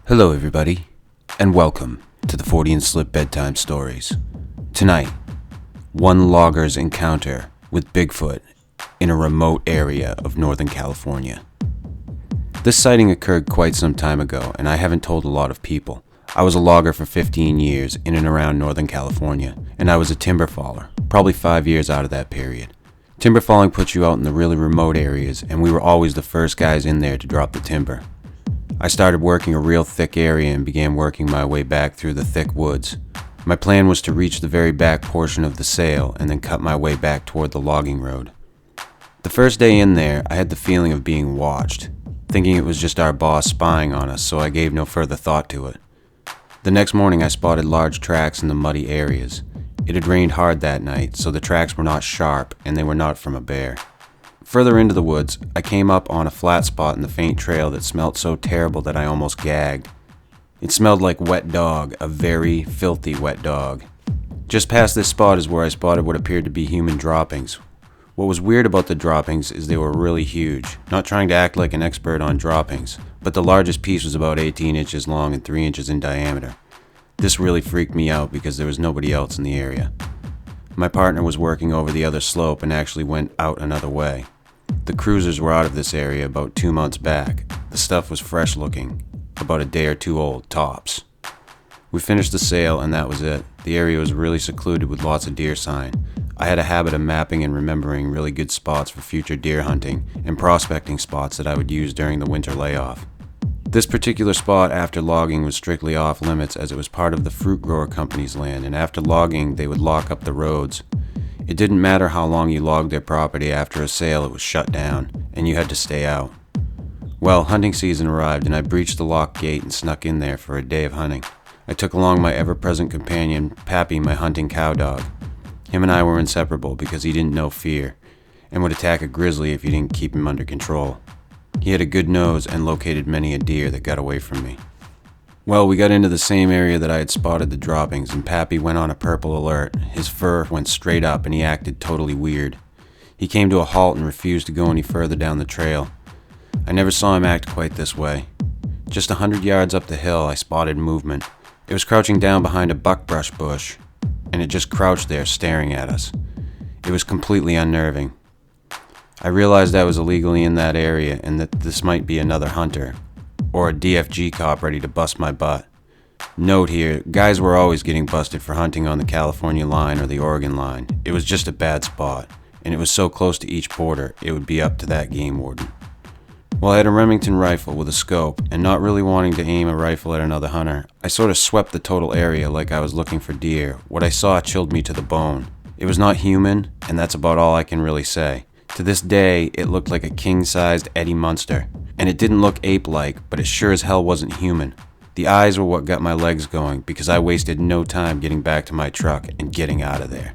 Hello everybody, and welcome to the Fortean Slip Bedtime Stories. Tonight, one logger's encounter with Bigfoot in a remote area of Northern California. This sighting occurred quite some time ago, and I haven't told a lot of people. I was a logger for 15 years in and around Northern California, and I was a timber faller, probably 5 years out of that period. Timber falling puts you out in the really remote areas, and we were always the first guys in there to drop the timber. I started working a real thick area and began working my way back through the thick woods. My plan was to reach the very back portion of the sail and then cut my way back toward the logging road. The first day in there, I had the feeling of being watched, thinking it was just our boss spying on us, so I gave no further thought to it. The next morning I spotted large tracks in the muddy areas. It had rained hard that night, so the tracks were not sharp and they were not from a bear. Further into the woods, I came up on a flat spot in the faint trail that smelt so terrible that I almost gagged. It smelled like wet dog, a very filthy wet dog. Just past this spot is where I spotted what appeared to be human droppings. What was weird about the droppings is they were really huge. Not trying to act like an expert on droppings, but the largest piece was about 18 inches long and 3 inches in diameter. This really freaked me out because there was nobody else in the area. My partner was working over the other slope and actually went out another way. The cruisers were out of this area about 2 months back. The stuff was fresh looking, about a day or two old, tops. We finished the sail and that was it. The area was really secluded with lots of deer sign. I had a habit of mapping and remembering really good spots for future deer hunting and prospecting spots that I would use during the winter layoff. This particular spot after logging was strictly off limits as it was part of the fruit grower company's land, and after logging they would lock up the roads. It didn't matter how long you logged their property, after a sale it was shut down, and you had to stay out. Well, hunting season arrived and I breached the locked gate and snuck in there for a day of hunting. I took along my ever-present companion, Pappy, my hunting cow dog. Him and I were inseparable because he didn't know fear, and would attack a grizzly if you didn't keep him under control. He had a good nose and located many a deer that got away from me. Well, we got into the same area that I had spotted the droppings, and Pappy went on a purple alert. His fur went straight up, and he acted totally weird. He came to a halt and refused to go any further down the trail. I never saw him act quite this way. Just 100 yards up the hill, I spotted movement. It was crouching down behind a buckbrush bush, and it just crouched there staring at us. It was completely unnerving. I realized I was illegally in that area and that this might be another hunter, or a DFG cop ready to bust my butt. Note here, guys were always getting busted for hunting on the California line or the Oregon line. It was just a bad spot, and it was so close to each border, it would be up to that game warden. Well, I had a Remington rifle with a scope, and not really wanting to aim a rifle at another hunter, I sort of swept the total area like I was looking for deer. What I saw chilled me to the bone. It was not human, and that's about all I can really say. To this day, it looked like a king-sized Eddie Munster. And it didn't look ape-like, but it sure as hell wasn't human. The eyes were what got my legs going, because I wasted no time getting back to my truck and getting out of there.